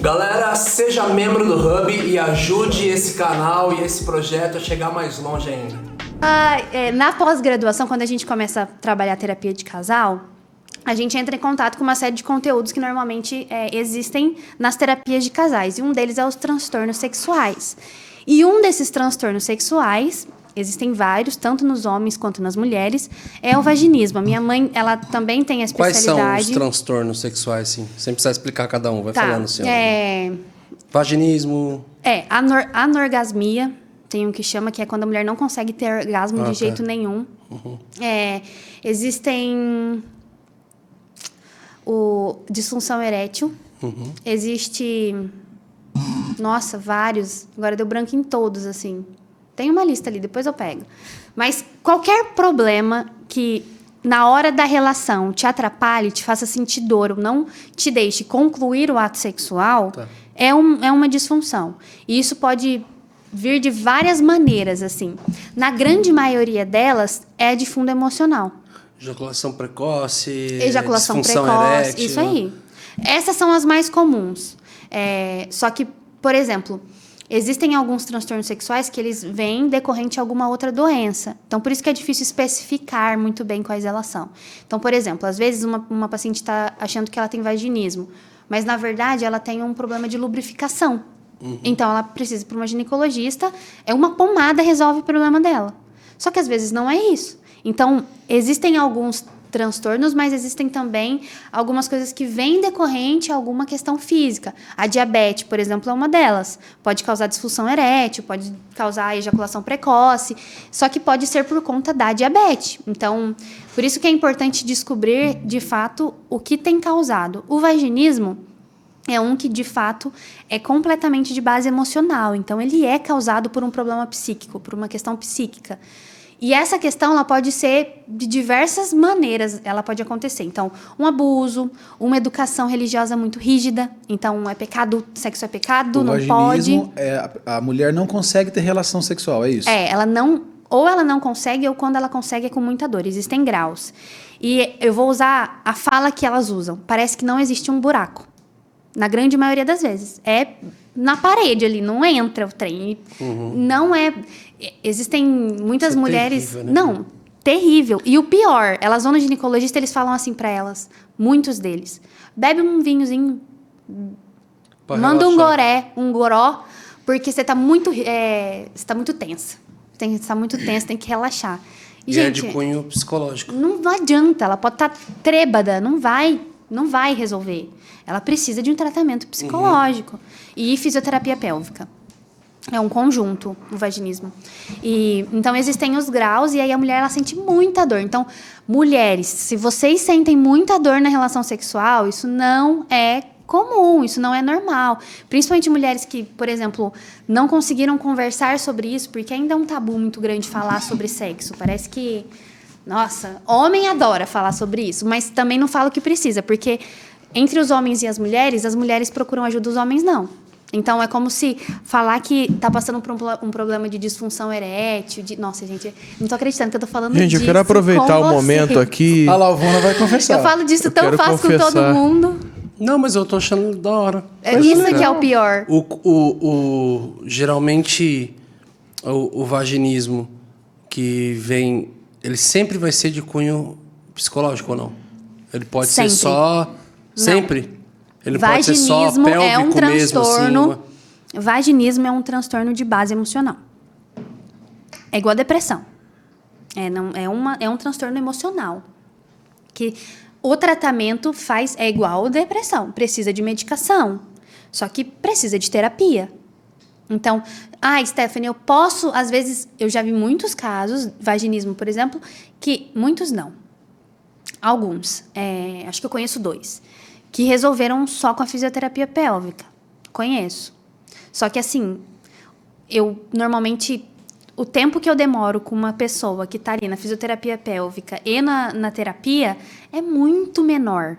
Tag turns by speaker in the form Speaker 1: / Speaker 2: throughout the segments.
Speaker 1: Galera, seja membro do Hub e ajude esse canal e esse projeto a chegar mais longe ainda.
Speaker 2: Na pós-graduação, quando a gente começa a trabalhar terapia de casal, a gente entra em contato com uma série de conteúdos que normalmente existem nas terapias de casais. E um deles é os transtornos sexuais. E um desses transtornos sexuais, existem vários, tanto nos homens quanto nas mulheres, é o vaginismo. A minha mãe, ela também tem a especialidade...
Speaker 3: Quais são os transtornos sexuais, sim? Sem precisar explicar cada um, vai falando, senhor. Vaginismo...
Speaker 2: Anorgasmia, tem um que chama, que é quando a mulher não consegue ter orgasmo de jeito nenhum.
Speaker 3: Uhum.
Speaker 2: Existem... disfunção erétil.
Speaker 3: Uhum.
Speaker 2: Existe... Nossa, vários. Agora deu branco em todos, assim. Tem uma lista ali, depois eu pego. Mas qualquer problema que na hora da relação te atrapalhe, te faça sentir dor ou não te deixe concluir o ato sexual, é uma disfunção. E isso pode vir de várias maneiras, assim. Na grande maioria delas, é de fundo emocional.
Speaker 3: Ejaculação precoce,
Speaker 2: Ejaculação
Speaker 3: disfunção
Speaker 2: precoce,
Speaker 3: erétil.
Speaker 2: isso aí. Essas são as mais comuns. Só que, por exemplo, existem alguns transtornos sexuais que eles vêm decorrente de alguma outra doença. Então, por isso que é difícil especificar muito bem quais elas são. Então, por exemplo, às vezes uma paciente está achando que ela tem vaginismo, mas, na verdade, ela tem um problema de lubrificação. Uhum. Então, ela precisa ir para uma ginecologista, uma pomada resolve o problema dela. Só que, às vezes, não é isso. Então, existem alguns transtornos, mas existem também algumas coisas que vêm decorrente a alguma questão física. A diabetes, por exemplo, é uma delas. Pode causar disfunção erétil, pode causar ejaculação precoce, só que pode ser por conta da diabetes. Então, por isso que é importante descobrir, de fato, o que tem causado. O vaginismo é um que, de fato, é completamente de base emocional. Então, ele é causado por um problema psíquico, por uma questão psíquica. E essa questão ela pode ser de diversas maneiras, ela pode acontecer. Então, um abuso, uma educação religiosa muito rígida. Então, é pecado, sexo é pecado, não pode.
Speaker 4: A mulher não consegue ter relação sexual, é isso?
Speaker 2: Ela não consegue, ou quando ela consegue é com muita dor. Existem graus. E eu vou usar a fala que elas usam. Parece que não existe um buraco. Na grande maioria das vezes. É na parede ali, não entra o trem. Uhum. Não é... Existem muitas mulheres...
Speaker 3: Terrível, né?
Speaker 2: Não, terrível. E o pior, elas vão no ginecologista, eles falam assim pra elas, muitos deles, bebe um vinhozinho, manda um goró, porque você tá muito tensa. Você tá muito tensa, tem que relaxar.
Speaker 3: E gente, é de cunho psicológico.
Speaker 2: Não adianta, ela pode estar trêbada, não vai resolver. Ela precisa de um tratamento psicológico. E fisioterapia pélvica. É um conjunto, o vaginismo. Então, existem os graus, e aí a mulher ela sente muita dor. Então, mulheres, se vocês sentem muita dor na relação sexual, isso não é comum, isso não é normal. Principalmente mulheres que, por exemplo, não conseguiram conversar sobre isso, porque ainda é um tabu muito grande falar sobre sexo. Parece que, nossa, homem adora falar sobre isso, mas também não fala o que precisa, porque entre os homens e as mulheres procuram ajuda, os homens não. Então, é como se falar que tá passando por um problema de disfunção erétil, Nossa, gente, não tô acreditando que eu tô falando disso.
Speaker 5: Gente, eu quero aproveitar o momento aqui...
Speaker 4: A Lavona vai confessar.
Speaker 2: Eu falo disso tão fácil com todo mundo.
Speaker 3: Não, mas eu tô achando da hora.
Speaker 2: É isso que é o pior.
Speaker 3: Geralmente, o vaginismo que vem... Ele sempre vai ser de cunho psicológico ou não? Ele pode ser só... Sempre? Ele pode ser só pélvico mesmo, assim?
Speaker 2: Vaginismo é um transtorno de base emocional. É igual a depressão. É um transtorno emocional. Que o tratamento é igual a depressão. Precisa de medicação. Só que precisa de terapia. Então, Stephanie, eu posso... Às vezes, eu já vi muitos casos, vaginismo, por exemplo, que... Muitos não. Alguns. Acho que eu conheço 2. Que resolveram só com a fisioterapia pélvica. Conheço. Só que, assim, eu normalmente... O tempo que eu demoro com uma pessoa que está ali na fisioterapia pélvica e na terapia é muito menor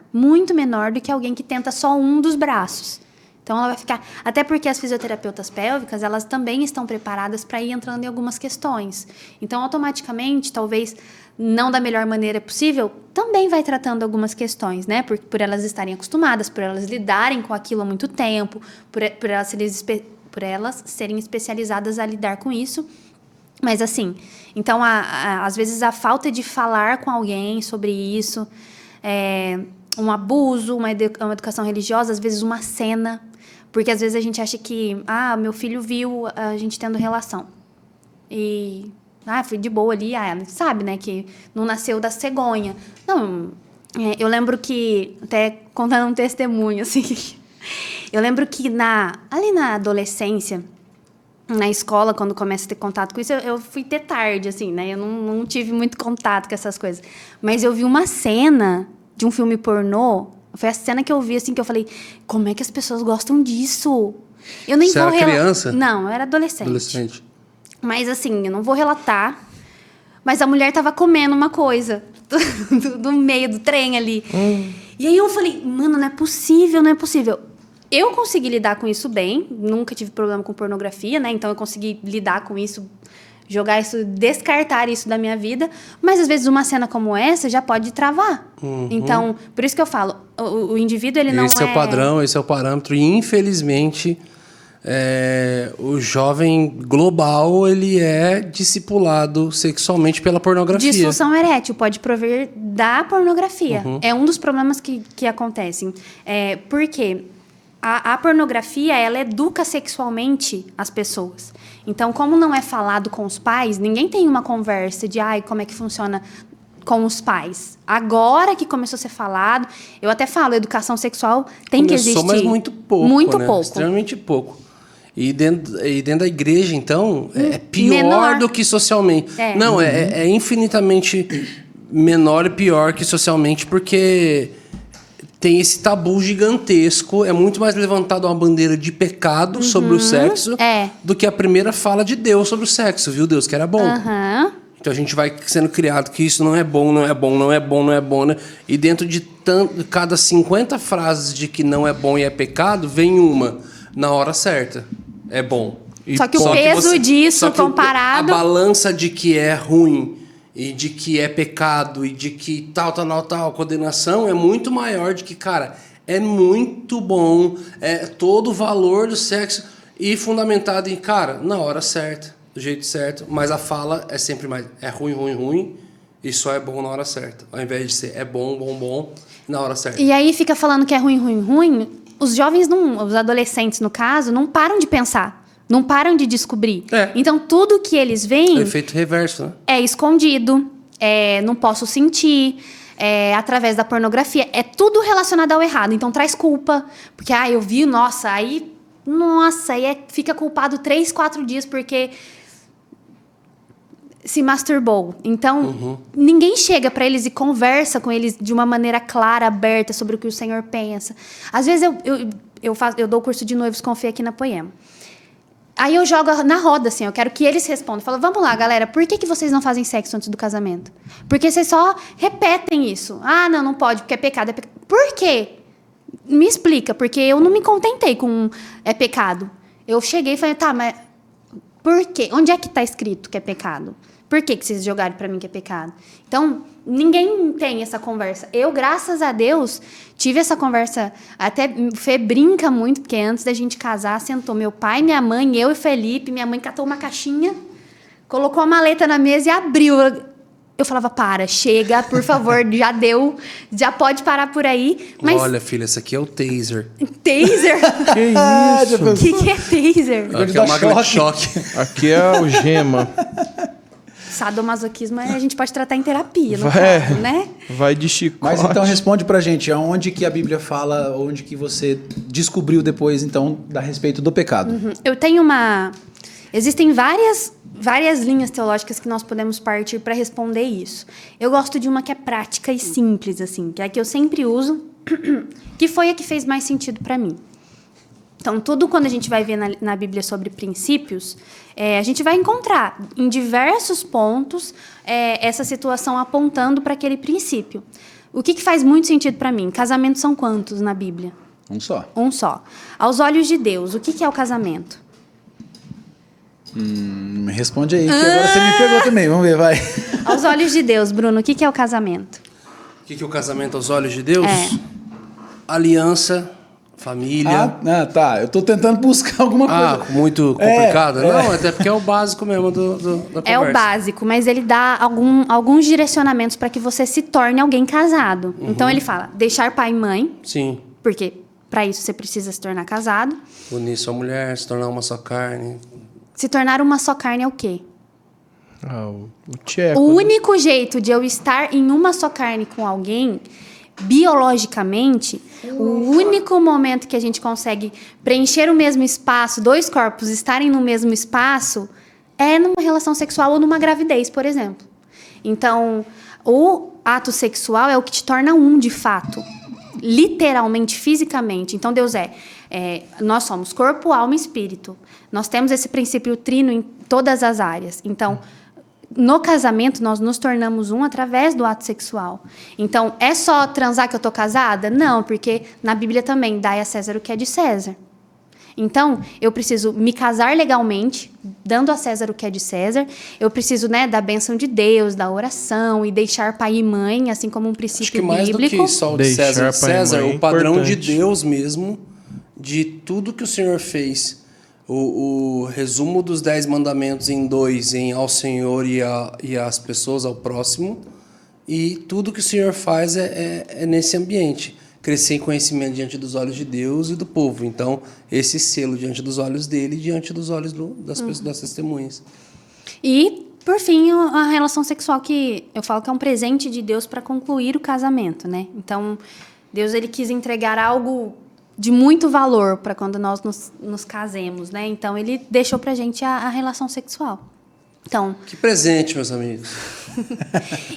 Speaker 2: do que alguém que tenta só um dos braços. Então, ela vai ficar... Até porque as fisioterapeutas pélvicas, elas também estão preparadas para ir entrando em algumas questões. Então, automaticamente, talvez não da melhor maneira possível, também vai tratando algumas questões, né? Por elas estarem acostumadas, por elas lidarem com aquilo há muito tempo, por elas serem especializadas a lidar com isso. Mas, assim, então, às vezes, a falta de falar com alguém sobre isso, um abuso, uma educação religiosa, às vezes uma cena, porque às vezes a gente acha que, meu filho viu a gente tendo relação. E, foi de boa ali, sabe, né, que não nasceu da cegonha. Não, eu lembro que, até contando um testemunho, assim, eu lembro que ali na adolescência, na escola, quando começa a ter contato com isso, eu fui ter tarde, assim, né, eu não tive muito contato com essas coisas. Mas eu vi uma cena de um filme pornô, foi a cena que eu vi, assim, que eu falei, como é que as pessoas gostam disso? Eu nem
Speaker 3: Você
Speaker 2: vou
Speaker 3: era criança?
Speaker 2: Não, eu era adolescente. Mas, assim, eu não vou relatar, mas a mulher tava comendo uma coisa do meio do trem ali. E aí eu falei, mano, não é possível. Eu consegui lidar com isso bem, nunca tive problema com pornografia, né? Então eu consegui lidar com isso, jogar isso, descartar isso da minha vida, mas às vezes uma cena como essa já pode travar. Então, por isso que eu falo, o indivíduo, ele não é...
Speaker 3: Esse é o padrão, esse é o parâmetro, e infelizmente, o jovem global, ele é discipulado sexualmente pela pornografia.
Speaker 2: Disfunção erétil pode prover da pornografia. É um dos problemas que acontecem. Porque a pornografia, ela educa sexualmente as pessoas. Então, como não é falado com os pais, ninguém tem uma conversa de como é que funciona com os pais. Agora que começou a ser falado, eu até falo, educação sexual tem que existir.
Speaker 3: Mas muito pouco,
Speaker 2: Muito
Speaker 3: né?
Speaker 2: pouco.
Speaker 3: Extremamente pouco. E dentro da igreja, então, é pior
Speaker 2: menor
Speaker 3: do que socialmente. Não, é infinitamente menor e pior que socialmente, porque tem esse tabu gigantesco, é muito mais levantado uma bandeira de pecado sobre o sexo do que a primeira fala de Deus sobre o sexo, viu? Deus que era bom. Então a gente vai sendo criado que isso não é bom, né? E dentro de cada 50 frases de que não é bom e é pecado, vem uma na hora certa. É bom.
Speaker 2: Só que o peso disso comparado...
Speaker 3: A balança de que é ruim e de que é pecado e de que tal, condenação é muito maior de que, cara, é muito bom, todo o valor do sexo e fundamentado em, cara, na hora certa, do jeito certo, mas a fala é sempre mais, é ruim e só é bom na hora certa, ao invés de ser é bom, na hora certa.
Speaker 2: E aí fica falando que é ruim, os jovens, os adolescentes, no caso, não param de pensar. Não param de descobrir. Então, tudo que eles veem...
Speaker 3: É efeito reverso, né?
Speaker 2: É escondido, não posso sentir, através da pornografia. É tudo relacionado ao errado. Então, traz culpa. Porque, eu vi, aí fica culpado 3, 4 dias porque se masturbou. Então, ninguém chega para eles e conversa com eles de uma maneira clara, aberta, sobre o que o Senhor pensa. Às vezes, eu dou curso de noivos com fé aqui na Poema. Aí eu jogo na roda, assim, eu quero que eles respondam. Eu falo, vamos lá, galera, por que vocês não fazem sexo antes do casamento? Porque vocês só repetem isso. Não pode, porque é pecado. Por quê? Me explica, porque eu não me contentei com é pecado. Eu cheguei e falei, mas por quê? Onde é que está escrito que é pecado? Por que vocês jogaram para mim que é pecado? Então, ninguém tem essa conversa. Eu, graças a Deus, tive essa conversa. Até o Fê brinca muito, porque antes da gente casar, sentou meu pai, minha mãe, eu e Felipe. Minha mãe catou uma caixinha, colocou a maleta na mesa e abriu. Eu falava, chega, por favor, já deu, já pode parar por aí. Mas...
Speaker 3: Olha, filha, esse aqui é o taser.
Speaker 2: Taser?
Speaker 5: Que isso?
Speaker 2: O que é taser?
Speaker 3: Aqui é o máquina de choque.
Speaker 5: Aqui é o gema.
Speaker 2: Sadomasoquismo a gente pode tratar em terapia, no caso, né?
Speaker 5: Vai de chicote.
Speaker 4: Mas então responde pra gente, aonde que a Bíblia fala, onde que você descobriu depois, então, a respeito do pecado?
Speaker 2: Eu tenho Existem várias linhas teológicas que nós podemos partir para responder isso. Eu gosto de uma que é prática e simples, assim, que é a que eu sempre uso, que foi a que fez mais sentido para mim. Então, tudo quando a gente vai ver na Bíblia sobre princípios, a gente vai encontrar em diversos pontos essa situação apontando para aquele princípio. O que faz muito sentido para mim? Casamentos são quantos na Bíblia?
Speaker 4: Um só.
Speaker 2: Um só. Aos olhos de Deus, o que é o casamento?
Speaker 4: Me responde aí, que agora você me pegou também. Vamos ver, vai.
Speaker 2: Aos olhos de Deus, Bruno, o que é o casamento?
Speaker 3: O que é o casamento aos olhos de Deus?
Speaker 2: É.
Speaker 3: Aliança, família.
Speaker 4: Ah, tá. Eu tô tentando buscar alguma coisa.
Speaker 3: Muito complicado? Não, até porque é o básico mesmo da conversa.
Speaker 2: É o básico, mas ele dá alguns direcionamentos para que você se torne alguém casado. Então ele fala, deixar pai e mãe,
Speaker 3: Sim.
Speaker 2: porque para isso você precisa se tornar casado.
Speaker 3: Unir sua mulher, se tornar uma só carne.
Speaker 2: Se tornar uma só carne é o quê?
Speaker 5: O tcheco.
Speaker 2: O único jeito de eu estar em uma só carne com alguém, biologicamente, o único momento que a gente consegue preencher o mesmo espaço, dois corpos estarem no mesmo espaço, é numa relação sexual ou numa gravidez, por exemplo. Então, o ato sexual é o que te torna um, de fato. Literalmente, fisicamente. Então, Deus nós somos corpo, alma e espírito. Nós temos esse princípio trino em todas as áreas. Então, no casamento, nós nos tornamos um através do ato sexual. Então, é só transar que eu tô casada? Não, porque na Bíblia também, dai a César o que é de César. Então, eu preciso me casar legalmente, dando a César o que é de César. Eu preciso, da bênção de Deus, da oração e deixar pai e mãe, assim como um princípio
Speaker 3: Acho que mais
Speaker 2: bíblico.
Speaker 3: do que só o de
Speaker 5: Deixar
Speaker 3: César,
Speaker 5: pai e
Speaker 3: César,
Speaker 5: mãe
Speaker 3: o padrão
Speaker 5: importante.
Speaker 3: de Deus mesmo, de tudo que o Senhor fez. O resumo dos 10 mandamentos em 2, em ao Senhor e às pessoas, ao próximo. E tudo que o Senhor faz é nesse ambiente. Crescer em conhecimento diante dos olhos de Deus e do povo. Então, esse selo diante dos olhos dele e diante dos olhos das pessoas, das testemunhas.
Speaker 2: E, por fim, a relação sexual, que eu falo que é um presente de Deus para concluir o casamento, né? Então, Deus ele quis entregar algo de muito valor para quando nós nos casemos, né? Então, ele deixou pra gente a relação sexual. Então,
Speaker 3: Que presente, meus amigos.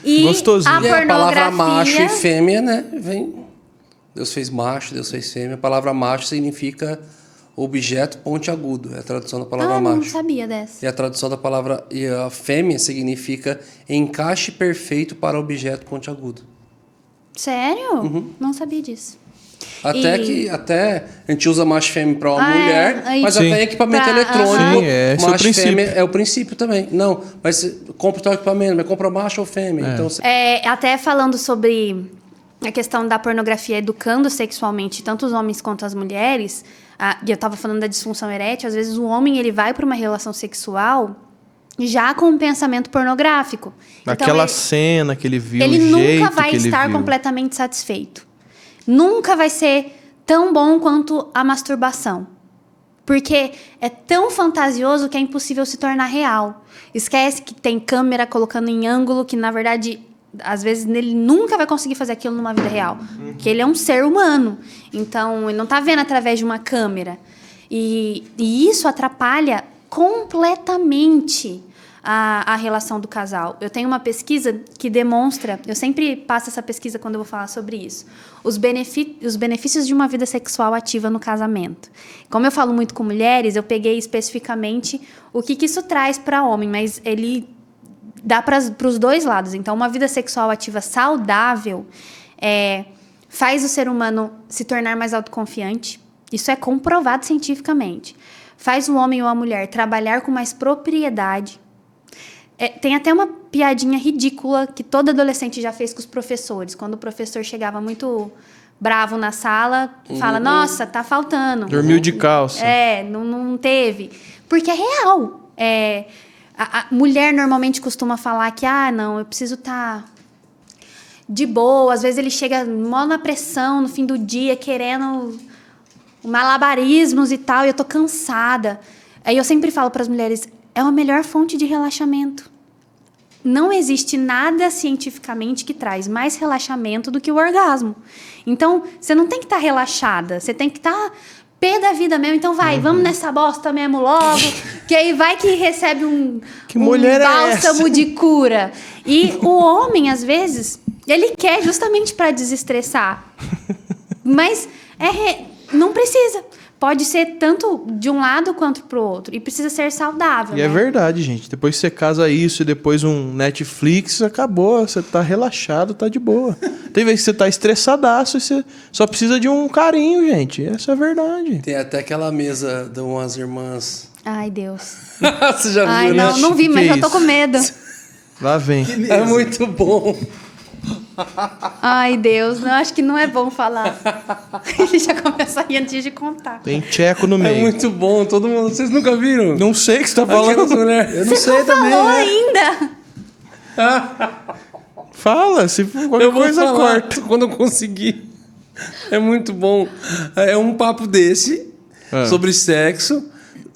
Speaker 2: e
Speaker 5: Gostosinho.
Speaker 2: a
Speaker 3: E a palavra
Speaker 2: pornografia...
Speaker 3: macho e fêmea, né? Deus fez macho, Deus fez fêmea. A palavra macho significa objeto pontiagudo. É a tradução da palavra
Speaker 2: não
Speaker 3: macho.
Speaker 2: sabia dessa.
Speaker 3: E a tradução da palavra e a fêmea significa encaixe perfeito para objeto pontiagudo.
Speaker 2: Sério? Não sabia disso.
Speaker 3: Até a gente usa macho e fêmea para uma
Speaker 2: Ah, é?
Speaker 3: mulher,
Speaker 2: Aí-
Speaker 3: mas
Speaker 5: Sim.
Speaker 3: até equipamento
Speaker 2: Pra-
Speaker 3: eletrônico.
Speaker 5: Sim, esse é o
Speaker 3: macho e
Speaker 5: princípio.
Speaker 3: fêmea é o princípio também. Não, mas você compra o teu equipamento, mas compra macho ou fêmea. Então, você...
Speaker 2: Até falando sobre a questão da pornografia educando sexualmente tanto os homens quanto as mulheres, e eu estava falando da disfunção erétil, às vezes o homem ele vai para uma relação sexual já com um pensamento pornográfico.
Speaker 5: Naquela
Speaker 2: Então,
Speaker 5: cena que ele viu,
Speaker 2: ele
Speaker 5: o jeito
Speaker 2: nunca vai
Speaker 5: que ele
Speaker 2: estar
Speaker 5: viu.
Speaker 2: completamente satisfeito. Nunca vai ser tão bom quanto a masturbação. Porque é tão fantasioso que é impossível se tornar real. Esquece que tem câmera colocando em ângulo que, na verdade, às vezes ele nunca vai conseguir fazer aquilo numa vida real. Porque ele é um ser humano. Então, ele não está vendo através de uma câmera. E isso atrapalha completamente a relação do casal. Eu tenho uma pesquisa que demonstra, eu sempre passo essa pesquisa quando eu vou falar sobre isso, os benefícios de uma vida sexual ativa no casamento. Como eu falo muito com mulheres, eu peguei especificamente o que isso traz para homem, mas ele dá para os dois lados. Então, uma vida sexual ativa saudável faz o ser humano se tornar mais autoconfiante. Isso é comprovado cientificamente. Faz o homem ou a mulher trabalhar com mais propriedade. Tem até uma piadinha ridícula que todo adolescente já fez com os professores. Quando o professor chegava muito bravo na sala, fala, nossa, tá faltando.
Speaker 5: Dormiu de calça.
Speaker 2: Não teve. Porque é real. A mulher normalmente costuma falar que, não, eu preciso estar de boa. Às vezes ele chega mó na pressão no fim do dia, querendo malabarismos e tal, e eu tô cansada. Aí eu sempre falo para as mulheres, é a melhor fonte de relaxamento. Não existe nada cientificamente que traz mais relaxamento do que o orgasmo. Então, você não tem que estar relaxada, você tem que estar pé da vida mesmo. Então vamos nessa bosta mesmo logo, que aí vai que recebe um
Speaker 5: mulher é
Speaker 2: bálsamo
Speaker 5: essa?
Speaker 2: de cura. E o homem, às vezes, ele quer justamente para desestressar. Mas não precisa. pode ser tanto de um lado quanto pro outro. E precisa ser saudável,
Speaker 5: E é
Speaker 2: né?
Speaker 5: verdade, gente. Depois que você casa isso e depois um Netflix, acabou. Você tá relaxado, tá de boa. Tem vezes que você tá estressadaço e você só precisa de um carinho, gente. Essa é a verdade.
Speaker 3: Tem até aquela mesa de umas irmãs.
Speaker 2: Ai, Deus.
Speaker 3: Você já
Speaker 2: Ai,
Speaker 3: viu,
Speaker 2: não,
Speaker 3: né?
Speaker 2: não vi, mas
Speaker 5: Que
Speaker 2: eu tô
Speaker 5: isso?
Speaker 2: com medo.
Speaker 5: Lá vem.
Speaker 3: É muito bom.
Speaker 2: Ai, Deus, não, acho que não é bom falar. Ele já começa a rir antes de contar.
Speaker 5: Tem tcheco no
Speaker 3: É
Speaker 5: meio.
Speaker 3: muito bom. Todo mundo... Vocês nunca viram?
Speaker 5: Não sei o que você tá
Speaker 3: Aquelas
Speaker 5: falando.
Speaker 3: mulheres.
Speaker 4: Eu não sei também.
Speaker 2: Falou
Speaker 4: né?
Speaker 2: ainda.
Speaker 5: Fala, se qualquer
Speaker 3: Eu vou
Speaker 5: coisa
Speaker 3: falar
Speaker 5: corta.
Speaker 3: quando eu conseguir. É muito bom. É um papo desse sobre sexo,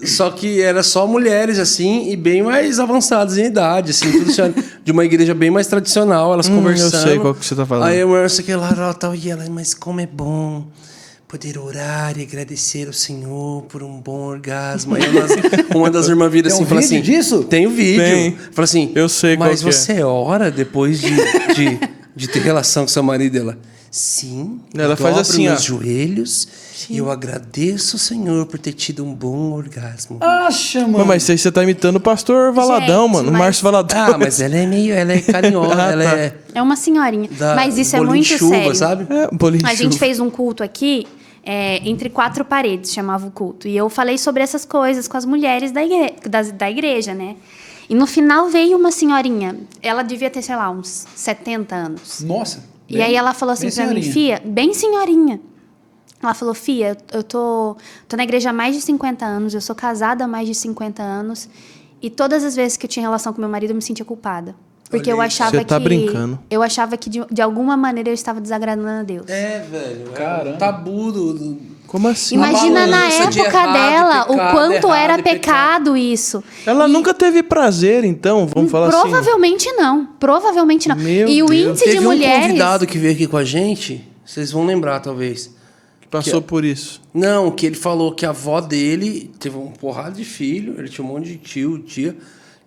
Speaker 3: só que era só mulheres assim e bem mais avançadas em idade, assim, tudo assim, de uma igreja bem mais tradicional, elas conversando.
Speaker 5: eu sei qual que você tá falando.
Speaker 3: Aí a mulher sei que lá tal e ela, mas como é bom poder orar e agradecer ao Senhor por um bom orgasmo. Aí uma das irmãs vira
Speaker 4: Tem
Speaker 3: assim,
Speaker 4: um
Speaker 3: fala
Speaker 4: vídeo
Speaker 3: assim,
Speaker 4: disso?
Speaker 3: tem o vídeo.
Speaker 5: Tem.
Speaker 3: Fala assim,
Speaker 5: Eu sei qual
Speaker 3: mas
Speaker 5: que é.
Speaker 3: você ora depois de ter relação com seu marido? Ela, sim.
Speaker 5: Ela
Speaker 3: eu
Speaker 5: faz
Speaker 3: dobro
Speaker 5: assim,
Speaker 3: meus
Speaker 5: ó.
Speaker 3: joelhos e eu agradeço ao Senhor por ter tido um bom orgasmo.
Speaker 4: Acha, mano.
Speaker 5: Mas isso aí você tá imitando o pastor Valadão,
Speaker 2: Gente,
Speaker 5: mano. O
Speaker 2: mas-
Speaker 5: Márcio Valadão.
Speaker 3: Ah, mas ela é carinhosa,
Speaker 5: Ah,
Speaker 3: ela
Speaker 5: tá.
Speaker 3: é
Speaker 2: É uma senhorinha.
Speaker 3: da
Speaker 2: Mas isso é
Speaker 3: bolinho
Speaker 2: muito
Speaker 3: de chuva,
Speaker 2: sério.
Speaker 3: sabe?
Speaker 5: É, bolinho de
Speaker 2: A gente
Speaker 5: chuva.
Speaker 2: fez um culto aqui, entre 4 paredes, chamava o culto. E eu falei sobre essas coisas com as mulheres da igreja, né? E no final veio uma senhorinha. Ela devia ter, sei lá, uns 70 anos.
Speaker 4: Nossa.
Speaker 2: E aí ela falou assim
Speaker 4: bem
Speaker 2: pra mim,
Speaker 4: senhorinha.
Speaker 2: Fia, bem senhorinha. Ela falou, Fia, eu tô na igreja há mais de 50 anos, eu sou casada há mais de 50 anos, e todas as vezes que eu tinha relação com meu marido, eu me sentia culpada. Porque eu achava
Speaker 5: Você tá
Speaker 2: que...
Speaker 5: brincando.
Speaker 2: Eu achava que, de alguma maneira, eu estava desagradando a Deus.
Speaker 3: É, velho.
Speaker 4: Caramba.
Speaker 3: É um tabu do...
Speaker 5: Como assim?
Speaker 2: Imagina na
Speaker 3: balança de
Speaker 2: época
Speaker 3: errado,
Speaker 2: dela,
Speaker 3: pecado,
Speaker 2: o quanto
Speaker 3: errado
Speaker 2: era
Speaker 3: e pecado.
Speaker 2: pecado isso.
Speaker 5: Ela nunca teve prazer, então, vamos falar assim.
Speaker 2: Provavelmente não. Provavelmente não.
Speaker 5: Meu
Speaker 2: E o
Speaker 5: Deus.
Speaker 2: índice
Speaker 3: Teve
Speaker 2: de mulheres...
Speaker 3: um convidado que veio aqui com a gente, vocês vão lembrar, talvez.
Speaker 5: Que passou por isso.
Speaker 3: Não, que ele falou que a avó dele teve uma porrada de filho, ele tinha um monte de tio, tia.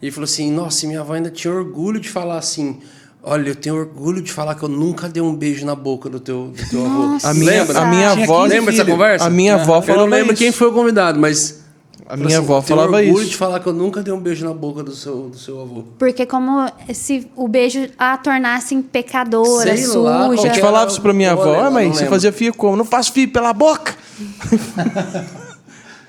Speaker 3: E ele falou assim, nossa, e minha avó ainda tinha orgulho de falar assim, olha, eu tenho orgulho de falar que eu nunca dei um beijo na boca do teu avô.
Speaker 2: Nossa.
Speaker 5: A minha,
Speaker 3: Lembra?
Speaker 5: a minha
Speaker 4: Tinha
Speaker 5: avó.
Speaker 4: 15
Speaker 3: Lembra dessa
Speaker 4: filho.
Speaker 3: conversa?
Speaker 5: A minha avó
Speaker 3: Eu não
Speaker 5: falava
Speaker 3: lembro
Speaker 5: isso.
Speaker 3: quem foi o convidado, mas...
Speaker 5: A minha avó
Speaker 3: tenho
Speaker 5: falava
Speaker 3: orgulho
Speaker 5: isso.
Speaker 3: de falar que eu nunca dei um beijo na boca do seu avô.
Speaker 2: Porque como se o beijo a tornasse pecadora,
Speaker 3: Sei lá,
Speaker 5: A
Speaker 2: suja.
Speaker 5: gente falava isso pra minha
Speaker 3: Eu
Speaker 5: avó,
Speaker 3: lembro,
Speaker 5: ah, mas
Speaker 3: não
Speaker 5: você
Speaker 3: lembro.
Speaker 5: fazia filho como? Não faço filho pela boca?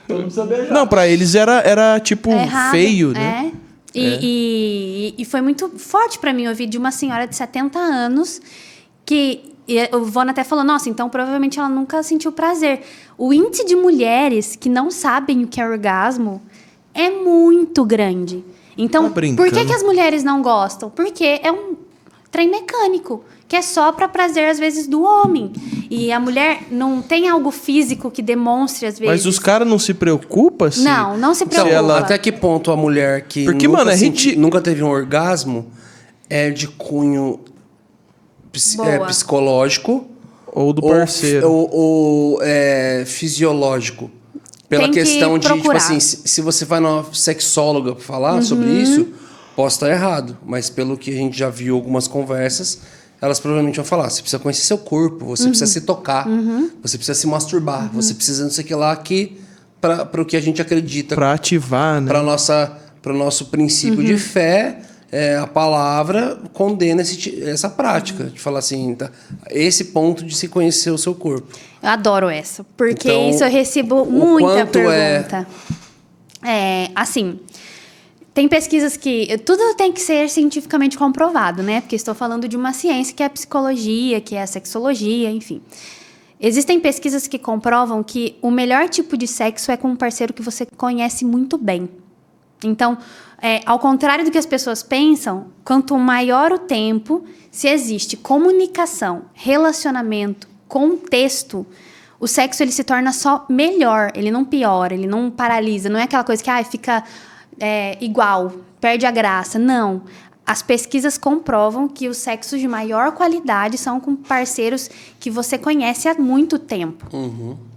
Speaker 4: Todo mundo precisa beijar.
Speaker 5: Não, pra eles era tipo
Speaker 2: Errado,
Speaker 5: feio, né?
Speaker 2: E foi muito forte pra mim ouvir de uma senhora de 70 anos que o Vona até falou, nossa, então provavelmente ela nunca sentiu prazer. O índice de mulheres que não sabem o que é orgasmo é muito grande. Então,
Speaker 5: Tá brincando.
Speaker 2: por que as mulheres não gostam? Porque é um trem mecânico, que é só para prazer, às vezes, do homem. E a mulher não tem algo físico que demonstre, às vezes.
Speaker 5: Mas os caras não se preocupam se...
Speaker 2: Não se
Speaker 3: Então,
Speaker 2: preocupa.
Speaker 5: ela-
Speaker 3: até que ponto a mulher que
Speaker 5: Porque,
Speaker 3: nunca,
Speaker 5: mano, a gente-
Speaker 3: nunca teve um orgasmo é de cunho
Speaker 2: Boa.
Speaker 3: psicológico
Speaker 5: Ou do parceiro.
Speaker 3: ou fisiológico? Pela
Speaker 2: Tem que
Speaker 3: questão de, tipo
Speaker 2: procurar.
Speaker 3: assim, se você vai numa sexóloga pra falar sobre
Speaker 2: Uhum.
Speaker 3: isso, posso estar errado, mas pelo que a gente já viu algumas conversas, elas provavelmente vão falar, você precisa conhecer seu corpo, você precisa se tocar, você precisa se masturbar, você precisa não sei o que lá, que para o que a gente acredita,
Speaker 5: Pra ativar, né?
Speaker 3: para o nosso princípio de fé, a palavra condena essa prática, de falar assim, tá, esse ponto de se conhecer o seu corpo.
Speaker 2: Eu adoro essa, porque
Speaker 3: Então,
Speaker 2: isso eu recebo
Speaker 3: o
Speaker 2: muita
Speaker 3: quanto é-
Speaker 2: pergunta. Assim, tem pesquisas que... Tudo tem que ser cientificamente comprovado, né? Porque estou falando de uma ciência que é a psicologia, que é a sexologia, enfim. Existem pesquisas que comprovam que o melhor tipo de sexo é com um parceiro que você conhece muito bem. Então, ao contrário do que as pessoas pensam, quanto maior o tempo, se existe comunicação, relacionamento, contexto, o sexo ele se torna só melhor, ele não piora, ele não paralisa, não é aquela coisa que fica igual, perde a graça. Não. As pesquisas comprovam que os sexos de maior qualidade são com parceiros que você conhece há muito tempo.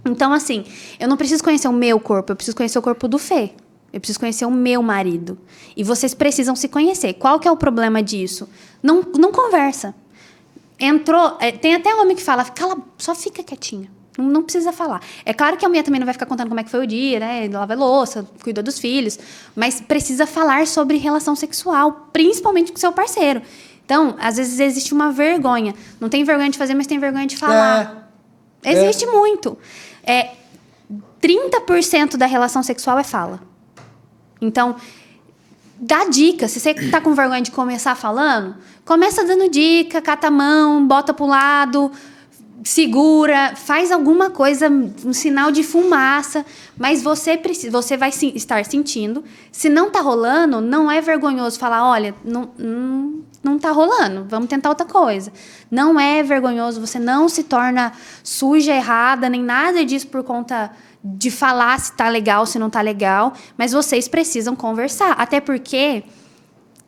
Speaker 2: Então, assim, eu não preciso conhecer o meu corpo, eu preciso conhecer o corpo do Fê. Eu preciso conhecer o meu marido. E vocês precisam se conhecer. Qual que é o problema disso? Não conversa. Entrou... tem até homem que fala, só fica quietinha. Não precisa falar. É claro que a mulher também não vai ficar contando como é que foi o dia, né? Lava a louça, cuidou dos filhos. Mas precisa falar sobre relação sexual, principalmente com seu parceiro. Então, às vezes existe uma vergonha. Não tem vergonha de fazer, mas tem vergonha de falar. Existe muito. 30% da relação sexual é fala. Então, dá dica. Se você tá com vergonha de começar falando, começa dando dica, cata a mão, bota pro lado, segura, faz alguma coisa, um sinal de fumaça, mas você vai estar sentindo. Se não tá rolando, não é vergonhoso falar, olha, não tá rolando, vamos tentar outra coisa. Não é vergonhoso, você não se torna suja, errada, nem nada disso por conta de falar se tá legal, se não tá legal, mas vocês precisam conversar, até porque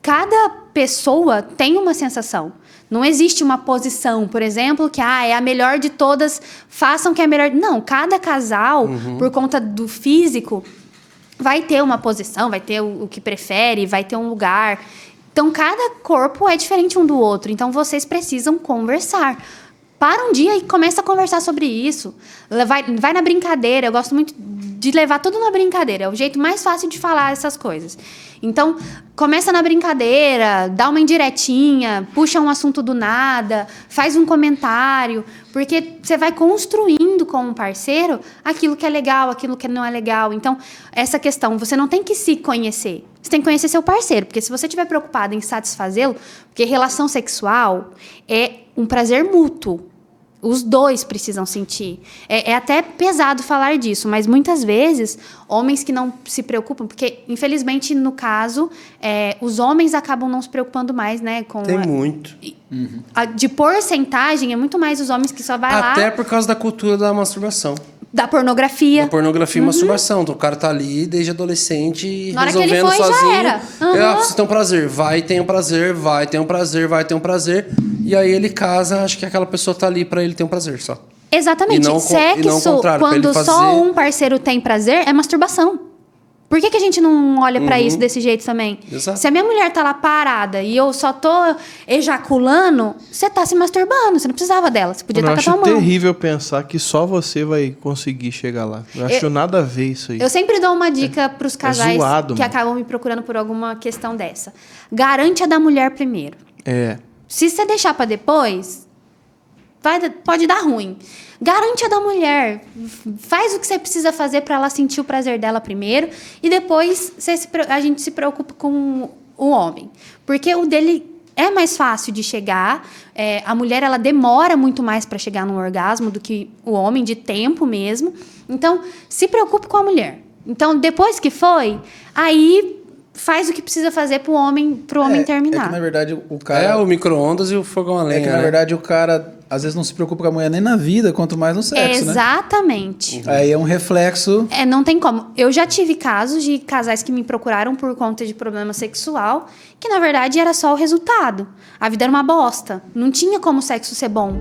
Speaker 2: cada pessoa tem uma sensação. Não existe uma posição, por exemplo, que é a melhor de todas, façam que é a melhor. Não, cada casal, por conta do físico, vai ter uma posição, vai ter o que prefere, vai ter um lugar. Então, cada corpo é diferente um do outro. Então, vocês precisam conversar. Para um dia e começa a conversar sobre isso. Vai na brincadeira. Eu gosto muito de levar tudo na brincadeira. É o jeito mais fácil de falar essas coisas. Então, começa na brincadeira, dá uma indiretinha, puxa um assunto do nada, faz um comentário, porque você vai construindo com um parceiro aquilo que é legal, aquilo que não é legal. Então, essa questão, você não tem que se conhecer. Você tem que conhecer seu parceiro, porque se você estiver preocupado em satisfazê-lo, porque relação sexual é um prazer mútuo. Os dois precisam sentir. É até pesado falar disso, mas muitas vezes, homens que não se preocupam, porque, infelizmente, no caso, os homens acabam não se preocupando mais, né?
Speaker 3: Tem muito.
Speaker 2: De porcentagem, é muito mais os homens que só vai lá...
Speaker 3: Até por causa da cultura da masturbação.
Speaker 2: Da pornografia.
Speaker 3: Da pornografia e masturbação. Então, o cara tá ali desde adolescente
Speaker 2: na hora que
Speaker 3: resolvendo
Speaker 2: ele foi,
Speaker 3: sozinho.
Speaker 2: Já era.
Speaker 3: Você tem um prazer. Vai, tem um prazer. Vai, tem um prazer. Vai, tem um prazer. E aí ele casa, acho que aquela pessoa tá ali pra ele ter um prazer só.
Speaker 2: Exatamente. Sexo, quando só um parceiro tem prazer, é masturbação. Por que a gente não olha pra isso desse jeito também?
Speaker 3: Exato.
Speaker 2: Se a minha mulher tá lá parada e eu só tô ejaculando, você tá se masturbando, você não precisava dela, você podia estar com a tua mão.
Speaker 5: Eu acho terrível pensar que só você vai conseguir chegar lá. Eu acho nada a ver isso aí.
Speaker 2: Eu sempre dou uma dica pros casais
Speaker 5: zoado,
Speaker 2: que
Speaker 5: mano.
Speaker 2: acabam me procurando por alguma questão dessa. Garante a da mulher primeiro. Se você deixar pra depois, pode dar ruim. Garante a da mulher. Faz o que você precisa fazer para ela sentir o prazer dela primeiro. E depois a gente se preocupa com o homem. Porque o dele é mais fácil de chegar. A mulher, ela demora muito mais para chegar no orgasmo do que o homem, de tempo mesmo. Então, se preocupe com a mulher. Então, depois que foi, aí... faz o que precisa fazer pro homem terminar.
Speaker 4: É que, na verdade, o cara...
Speaker 3: o micro-ondas e o fogão a lenha.
Speaker 4: É que, na verdade, o cara, às vezes, não se preocupa com a mulher nem na vida, quanto mais no sexo,
Speaker 2: Exatamente.
Speaker 4: né? Aí é um reflexo...
Speaker 2: Não tem como. Eu já tive casos de casais que me procuraram por conta de problema sexual, que, na verdade, era só o resultado. A vida era uma bosta. Não tinha como o sexo ser bom.